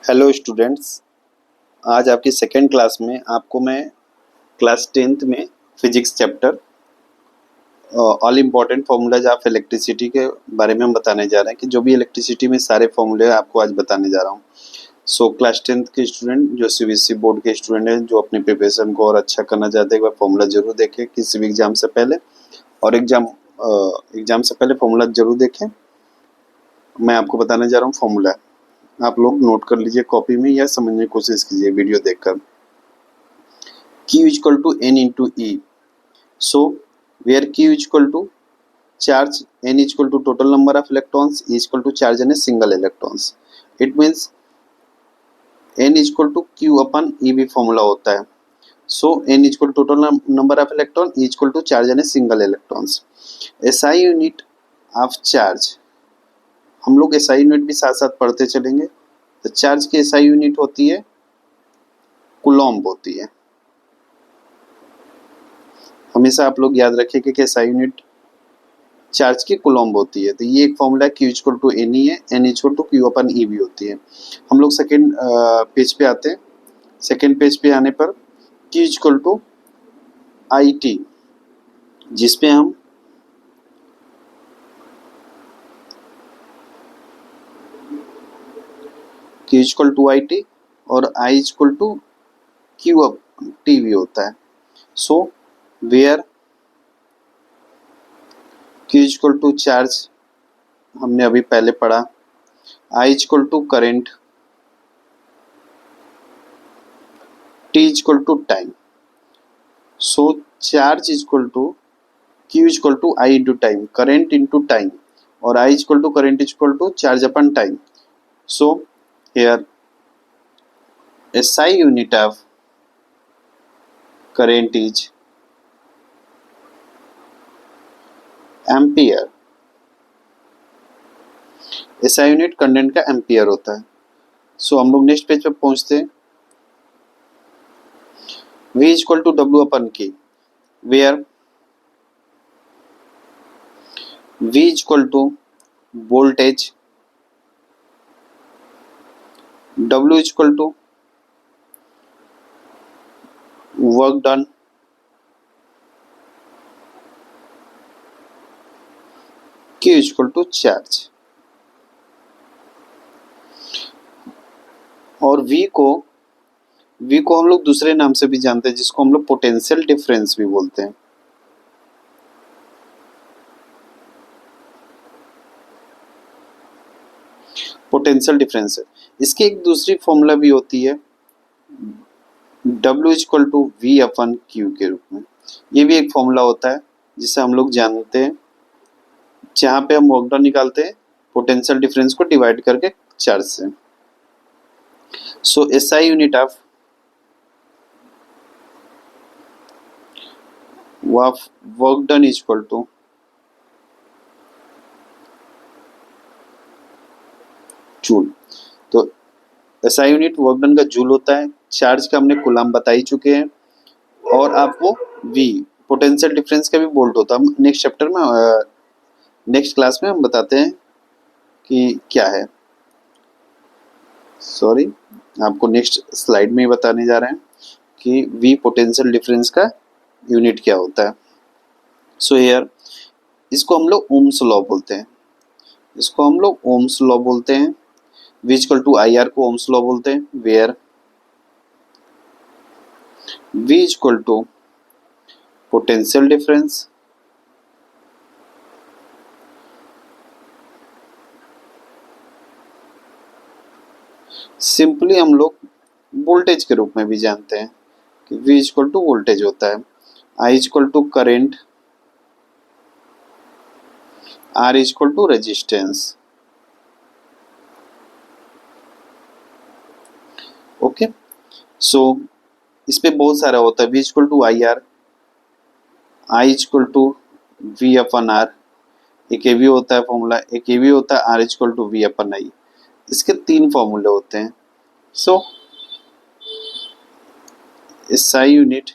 Hello students. आज आपकी second class में आपको मैं क्लास 10th में physics chapter all important formulas of electricity के बारे में हम बताने जा रहे हैं कि जो भी इलेक्ट्रिसिटी में सारे फार्मूले आपको आज बताने जा रहा हूँ। सो क्लास 10th के स्टूडेंट जो सीबीएसई बोर्ड के स्टूडेंट हैं जो अपनी प्रिपरेशन को और अच्छा करना चाहते हैं एक बार फार्मूला जरूर देखें किसी भी एग्जाम से पहले, और एग्जाम से पहले फार्मूला जरूर देखें। मैं आपको बताने जा रहा हूँ फार्मूला, आप लोग नोट कर लीजिए कॉपी में या समझने की कोशिश कीजिए वीडियो देखकर। Q is equal to N into E. So, where Q is equal to charge, N is equal to total number of electrons, E is equal to charge in a single electrons. It means N is equal to Q upon E भी formula होता है. So, N is equal to total number of electron, E is equal to charge in a single electrons. SI unit of charge, हम लोग SI unit भी साथ साथ पढ़ते चलेंगे. तो चार्ज की SI यूनिट होती है कूलॉम्ब होती है. हमेशा आप लोग याद रखिए कि SI यूनिट चार्ज की कूलॉम्ब होती है. तो ये एक formula Q equal to n e है, N equal to Q upon e भी होती है. हम लोग सेकेंड पेज पे आते हैं. सेकेंड पेज पे आने पर Q equal to I T, जिसपे हम Q equal to I T और I equal to Q up T भी होता है. So where Q equal to charge हमने अभी पहले पढ़ा, I equal to current, T equal to time. So charge equal to Q equal to I into time, current into time, और I equal to current equal to charge upon time. So here SI unit of current is ampere. SI unit current का ampere होता है. सो हम लोग next page पे पहुंचते हैं. V equal to W upon Q, where V equal to voltage, W equal to work done, Q equal to charge. और V को हम लोग दूसरे नाम से भी जानते हैं जिसको हम लोग पोटेंशियल डिफरेंस भी बोलते हैं. पोटेंशियल डिफरेंस है. इसकी एक दूसरी फॉर्मूला भी होती है W equal to V upon Q के रूप में. ये भी एक फॉर्मूला होता है जिसे हम लोग जानते हैं, जहाँ पे हम वर्क डन निकालते हैं पोटेंशियल डिफरेंस को डिवाइड करके चार्ज से. So SI unit of work done equal to joule. तो एसआई यूनिट वर्क डन का जूल होता है. चार्ज का हमने कूलम बता ही चुके हैं, और आपको वी पोटेंशियल डिफरेंस का भी वोल्ट होता है. नेक्स्ट चैप्टर में नेक्स्ट क्लास में हम बताते हैं कि क्या है. सॉरी, आपको नेक्स्ट स्लाइड में ही बताने जा रहे हैं कि वी पोटेंशियल डिफरेंस का यूनिट क्या होता है. सो हियर इसको हम लोग ओम्स लॉ बोलते हैं. इसको हम लोग ओम्स लॉ बोलते हैं. V equal to I R को ओम्स लॉ बोलते हैं, where V equal to potential difference simply हम लोग वोल्टेज के रूप में भी जानते हैं कि V इक्वल टू वोल्टेज होता है, I equal to current, R equal to resistance. Okay, so इस पे बहुत सारा होता है. V equal to I R, I equal to V upon R, एक ये भी होता है फॉर्मूला, एक ये भी होता है R equal to V upon I. इसके तीन फॉर्मूले होते हैं. So SI unit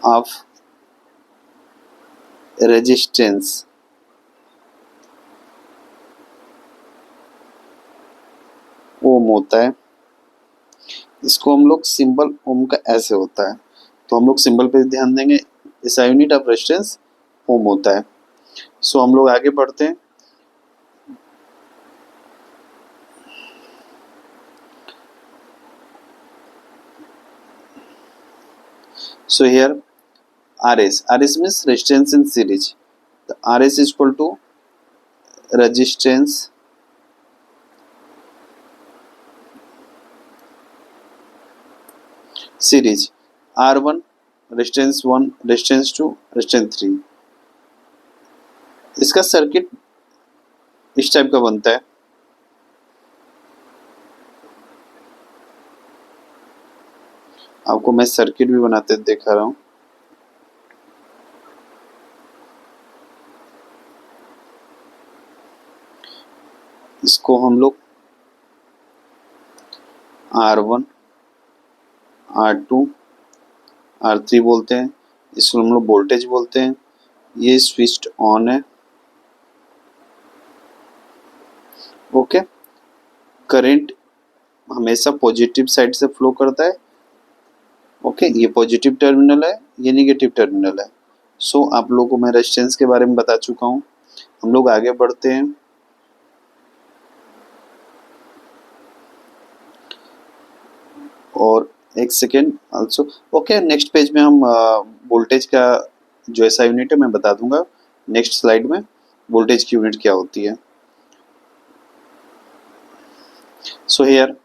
of resistance ohm होता है। इसको हम लोग सिंबल ओम का ऐसे होता है, तो हम लोग सिंबल पे ध्यान देंगे। इसका यूनिट ऑफ रेजिस्टेंस ओम होता है। सो हम लोग आगे बढ़ते हैं। So here RS means resistance in series. The RS is equal to resistance series. R1 resistance 1, resistance 2, resistance 3. इसका सर्किट इस टाइप का बनता है। आपको मैं सर्किट भी बनाते दिखा रहा हूँ। इसको हम लोग R1, R2, R3 बोलते हैं। इसको हम लोग वोल्टेज बोलते हैं। ये स्विच ऑन है। ओके, करंट हमेशा पॉजिटिव साइड से फ्लो करता है। ओके, ये पॉजिटिव टर्मिनल है, ये निगेटिव टर्मिनल है। सो आप लोगों को मैं रेजिस्टेंस के बारे में बता चुका हूँ। हम लोग आगे बढ़ते हैं। और एक second also. Okay, next page में हम वोल्टेज का जो ऐसा यूनिट है मैं बता दूंगा नेक्स्ट स्लाइड में वोल्टेज की यूनिट क्या होती है। So here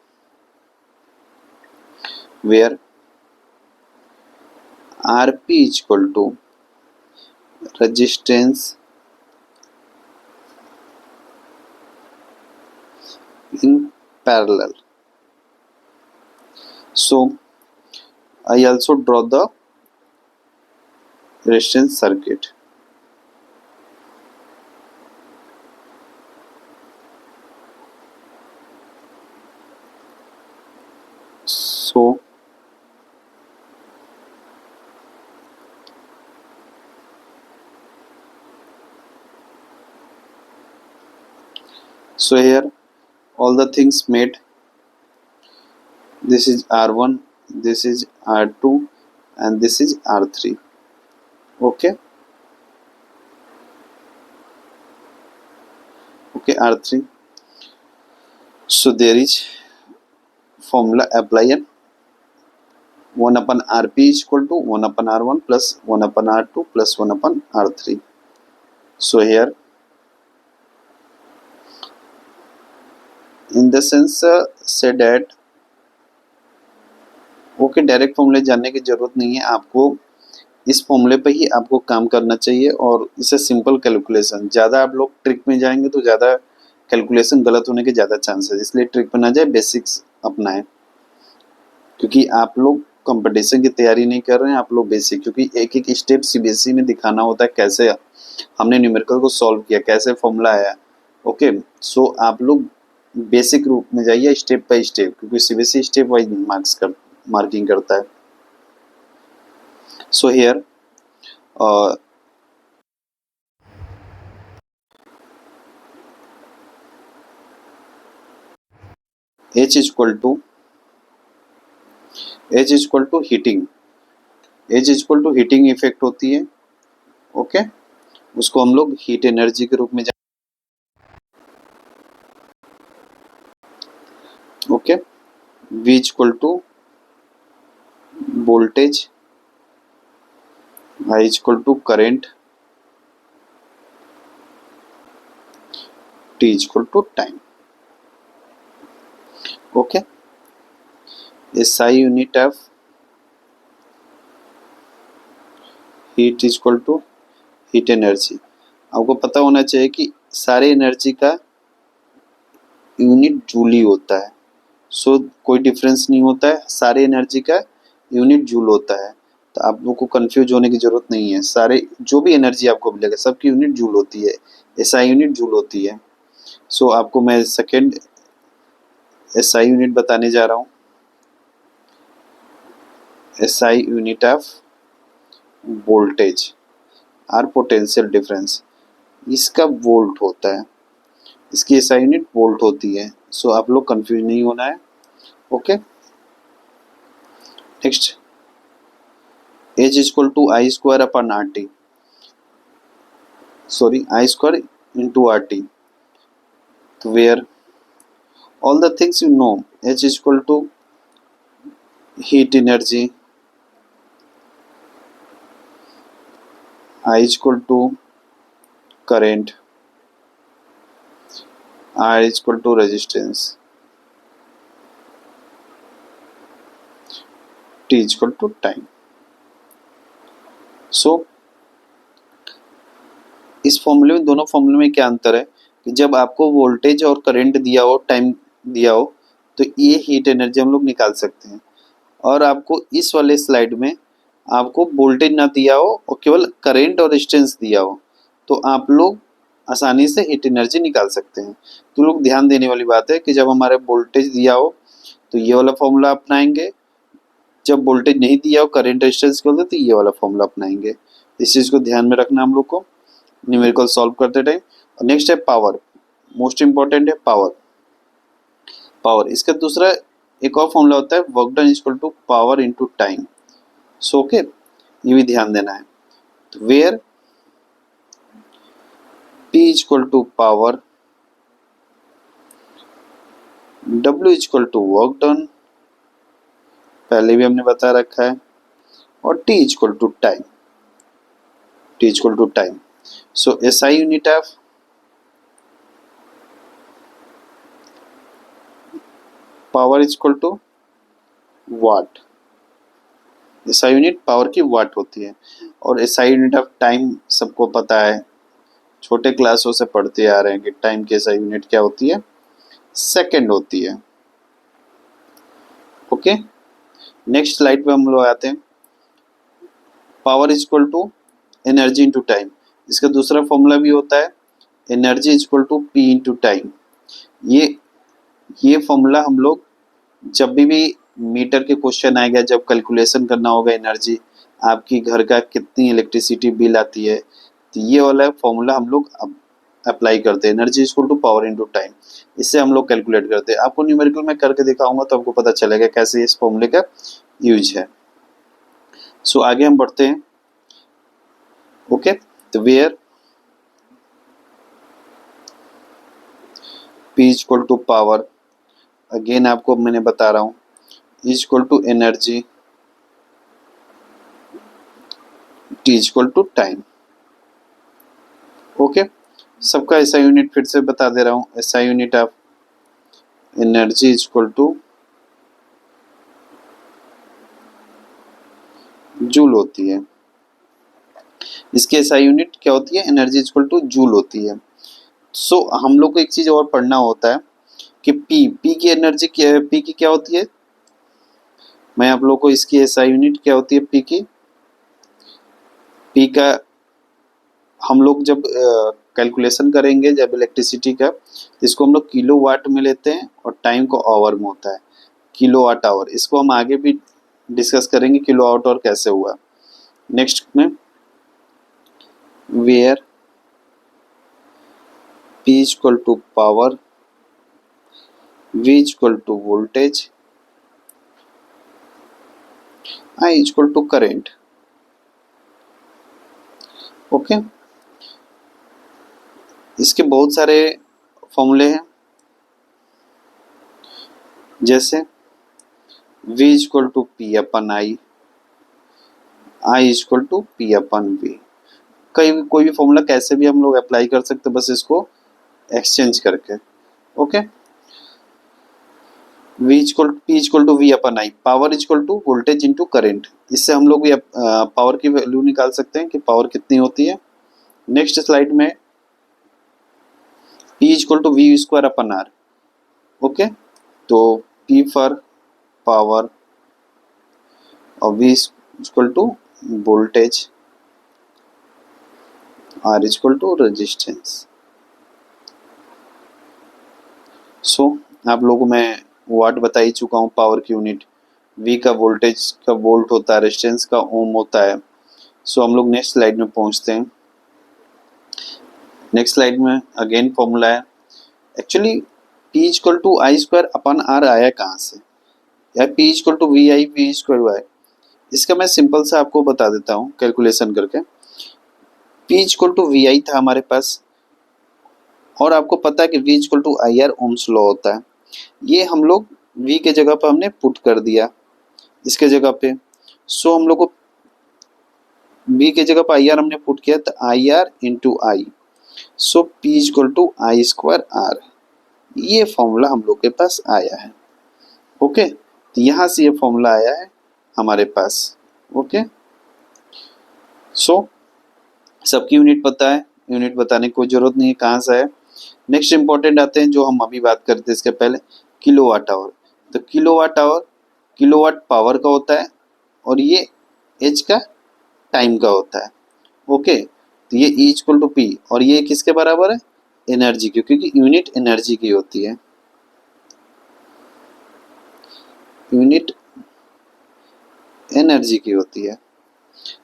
where RP is equal to resistance in parallel. So I also draw the resistance circuit. So here all the things made. This is R1, this is R2, and this is R3. Okay, R3. So there is formula apply, and 1 upon Rp is equal to 1 upon R1 plus 1 upon R2 plus 1 upon R3. So here in the sense say that okay, direct फॉर्मूले जानने की ज़रूरत नहीं है। आपको इस फॉर्मूले पे ही आपको काम करना चाहिए और इसे सिंपल कैलकुलेशन। ज़्यादा आप लोग ट्रिक में जाएंगे तो ज़्यादा कैलकुलेशन गलत होने के ज़्यादा चांसेस, इसलिए ट्रिक पे ना जाए, बेसिक्स अपनाएं। क्योंकि आप लोग कंपटीशन की तैयारी नहीं कर रहे हैं, आप लोग बेसिक, क्योंकि एक एक स्टेप सीबीएसई में दिखाना होता है कैसे हमने न्यूमेरिकल को सॉल्व किया, कैसे फॉर्मूला आया। ओके, सो आप लोग बेसिक रूप में जाइए स्टेप बाय स्टेप, क्योंकि सीबीएसई स्टेप वाइज मार्किंग करता है। So here H is equal to heating. H is equal to heating effect होती है। ओके, उसको हम लोग हीट एनर्जी के रूप में okay, V is equal to voltage, I is equal to current, T is equal to time. Okay, SI unit of heat is equal to heat energy. आपको पता होना चाहिए कि सारे एनर्जी का यूनिट जूल ही होता है। सो कोई डिफरेंस नहीं होता है, सारे एनर्जी का यूनिट जूल होता है। तो आप लोग को कंफ्यूज होने की जरूरत नहीं है। सारे जो भी एनर्जी आपको मिलेगा सबकी यूनिट जूल होती है, एसआई यूनिट जूल होती है। सो आपको मैं सेकेंड एसआई यूनिट बताने जा रहा हूँ। SI unit of voltage or potential difference, इसका वोल्ट होता है। इसकी एसआई यूनिट वोल्ट होती है। सो आप लोग कंफ्यूज नहीं होना है। Okay, next, H equal to I square upon R T, sorry I square into R T, तो where all the things you know, H is equal to heat energy, I is equal to current, R is equal to resistance, T is equal to time. So इस फॉर्मूले में, दोनों फॉर्मूले में क्या अंतर है कि जब आपको वोल्टेज और करंट दिया हो, टाइम दिया हो, तो ये हीट एनर्जी हम लोग निकाल सकते हैं। और आपको इस वाले स्लाइड में आपको वोल्टेज ना दिया हो और केवल करंट और रेजिस्टेंस दिया हो, तो आप लोग आसानी से हीट एनर्जी निकाल सकते हैं। तो लोग ध्यान देने वाली बात है कि जब हमारे वोल्टेज दिया हो तो ये वाला फॉर्मूला अपनाएंगे, जब वोल्टेज नहीं दिया हो, करंट रेजिस्टेंस के, तो ये वाला फॉर्मूला अपनाएंगे। इस चीज़ को ध्यान में रखना हम लोग को न्यूमेरिकल सॉल्व करते टाइम। और नेक्स्ट है पावर, मोस्ट इंपॉर्टेंट है पावर। पावर इसका दूसरा एक और फॉर्मूला होता है, work done equal to power into time. So okay, ये भी ध्यान देना है। तो where P equal to power, W equal to work done, पहले भी हमने बता रखा है, और T equal to time, T equal to time. So SI unit of power equal to watt, SI unit power की वाट होती है। और SI यूनिट ऑफ टाइम सबको पता है, छोटे क्लासों से पढ़ते आ रहे हैं कि टाइम की SI यूनिट क्या होती है, सेकंड होती है। ओके, नेक्स्ट स्लाइड पे हम लोग आते हैं। Power equal to energy into time, इसका दूसरा फॉर्मूला भी होता है energy equal to P into time. ये फॉर्मूला हम लोग जब भी मीटर के क्वेश्चन आएगा, जब कैलकुलेशन करना होगा एनर्जी, आपकी घर का कितनी इलेक्ट्रिसिटी बिल आती है, तो ये वाला फॉर्मूला हम लोग अप्लाई करते हैं, energy equal to power into time. इससे हम लोग कैलकुलेट करते हैं। आपको न्यूमेरिकल में करके दिखाऊंगा तो आपको पता चलेगा कैसे इस फॉर्मूले का यूज है। सो आगे हम बढ़ते हैं। ओके, तो where P equal to power, again आपको मैंने बता रहा हूँ, equal to energy, T equal to time. Okay, सबका ऐसा यूनिट फिर से बता दे रहा हूँ। ऐसा unit of energy equal to joule होती है। इसकी एसआई यूनिट क्या होती है, एनर्जी इक्वल टू जूल होती है। सो हम लोग को एक चीज और पढ़ना होता है कि पी की एनर्जी क्या है, पी की क्या होती है। मैं आप लोग को इसकी एसआई यूनिट क्या होती है पी की, पी का हम लोग जब कैलकुलेशन करेंगे जब इलेक्ट्रिसिटी का, इसको हम लोग किलो वाट में लेते हैं और टाइम को आवर में होता है, किलो वाट आवर। इसको हम आगे भी डिस्कस करेंगे किलो वाट आवर कैसे हुआ। नेक्स्ट में where P equal to power, V equal to voltage, I equal to current. Okay, इसके बहुत सारे फॉर्मूले हैं, जैसे V equal to P upon I, equal to P upon V. कोई भी फॉर्मूला कैसे भी हम लोग अप्लाई कर सकते, बस इसको एक्सचेंज करके। Okay, V equal P equal to V upon I, power equal to voltage into current. इससे हम लोग भी पावर की वैल्यू निकाल सकते हैं कि पावर कितनी होती है। नेक्स्ट स्लाइड में P equal to V square upon R. Okay, तो P फॉर पावर और V equal to voltage, R equal to resistance. So आप लोगों को मैं वाट बता ही चुका हूँ पावर की यूनिट, V का वोल्टेज का वोल्ट होता है, रेजिस्टेंस का ओम होता है। सो हम लोग नेक्स्ट स्लाइड में पहुंचते हैं। नेक्स्ट स्लाइड में अगेन फॉर्मूला है actually P equal to I square upon R आया कहाँ से, या P equal to V I V square Y, इसका मैं सिंपल सा आपको बता देता हूँ कैलकुलेशन करके। P equal to V I था हमारे पास, और आपको पता है कि V equal to I R Ohm's law होता है। ये हम लोग V के जगह पर हमने पुट कर दिया इसके जगह पे, सो हम लोग को V के जगह पर आई आर हमने पुट किया तो I R into I, so P equal to I square R, ये फॉर्मूला हम लोग के पास आया है। ओके, तो यहाँ से ये फॉर्मूला आया है हमारे पास। ओके, सो सबकी यूनिट पता है, यूनिट बताने की कोई जरूरत नहीं है कहाँ से है। नेक्स्ट इंपॉर्टेंट आते हैं जो हम अभी बात करते हैं इसके पहले, किलोवाट आवर। तो किलोवाट आवर किलोवाट पावर का होता है, और ये एच का टाइम का होता है। ओके, तो ये E इक्वल टू पी, और ये किसके बराबर है, एनर्जी की, क्योंकि यूनिट एनर्जी की होती है, यूनिट एनर्जी की होती है।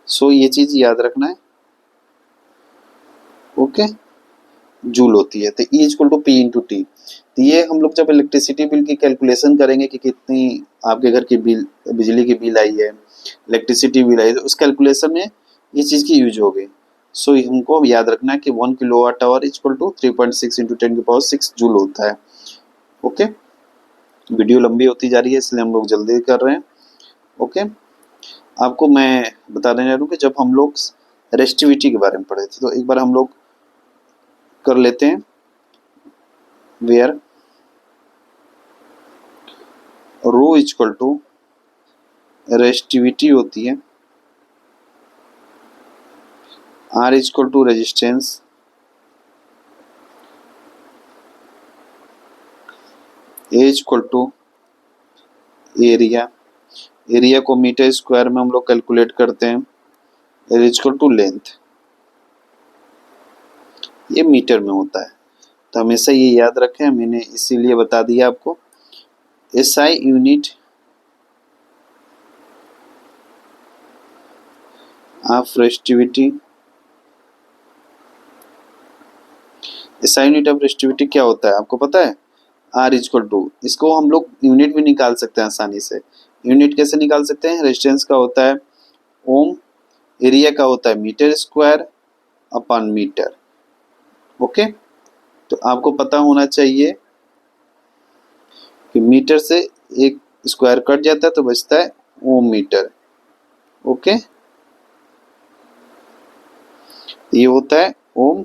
सो ये चीज याद रखना है। ओके, जूल होती है। तो E equal to P into T. तो ये हम लोग जब इलेक्ट्रिसिटी बिल की कैलकुलेशन करेंगे कि कितनी आपके घर की बिल, बिजली की बिल आई है, इलेक्ट्रिसिटी बिल आई है, तो उस कैलकुलेशन में ये चीज़ की यूज होगी। सो हमको याद रखना है कि 1 kilowatt hour equal to 3.6 into 10⁻6 joule होता है। ओके, वीडियो लंबी होती जा रही है इसलिए हम लोग जल्दी कर रहे हैं। ओके, आपको मैं बता देना चाहूँ कि जब हम लोग रेस्टिविटी के बारे में पढ़े थे, तो एक बार हम लोग कर लेते हैं। Where rho equal to resistivity होती है, R equal to resistance, A equal to area, area को मीटर स्क्वायर में हम लोग कैलकुलेट करते हैं, एल इक्वल टू लेंथ, ये मीटर में होता है। तो हमेशा ये याद रखें, मैंने इसीलिए बता दिया आपको। SI unit of resistivity, SI unit of resistivity क्या होता है आपको पता है, आर इक्वल टू, इसको हम लोग यूनिट भी निकाल सकते हैं आसानी से। यूनिट कैसे निकाल सकते हैं, रेजिस्टेंस का होता है ओम, एरिया का होता है metre square upon metre. Okay, तो आपको पता होना चाहिए कि मीटर से एक स्क्वायर कट जाता है तो बचता है ओम मीटर। ओके, ये होता है ओम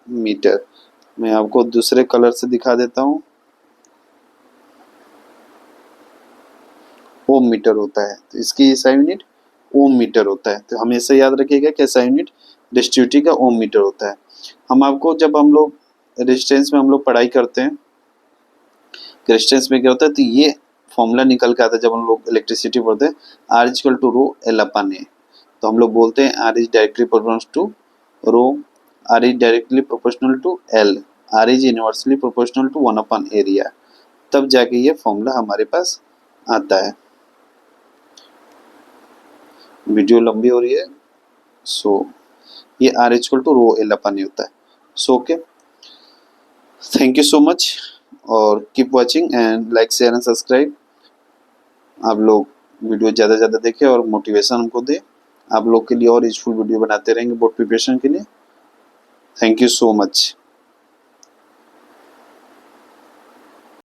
मीटर। मैं आपको दूसरे कलर से दिखा देता हूँ, ओम मीटर होता है, तो इसकी ऐसा यूनिट ओम मीटर होता है। तो हमेशा याद रखिएगा कि ऐसा यूनिट रेजिस्टिविटी का ओम मीटर होता है। हम आपको जब हम लोग रेजिस्टेंस में हम लोग पढ़ाई करते हैं, रेजिस्टेंस में क्या होता है, तो ये फॉर्मूला निकल के आता है जब हम लोग इलेक्ट्रिसिटी पढ़ते हैं, R equal to rho L upon A. तो हम लोग बोलते हैं R is directly proportional to rho, R is directly proportional to L, R is inversely proportional to 1 upon area, तब जाके ये फॉर्मूला हमारे पास आता है। वीडियो लंबी हो रही है, सो ये R equal to rho L upon A होता है। So okay, thank you so much, और keep watching and like share and subscribe. आप लोग वीडियो ज़्यादा से ज़्यादा देखें और मोटिवेशन हमको दे, आप लोग के लिए और यूजफुल वीडियो बनाते रहेंगे बोर्ड प्रिपरेशन के लिए। Thank you so much.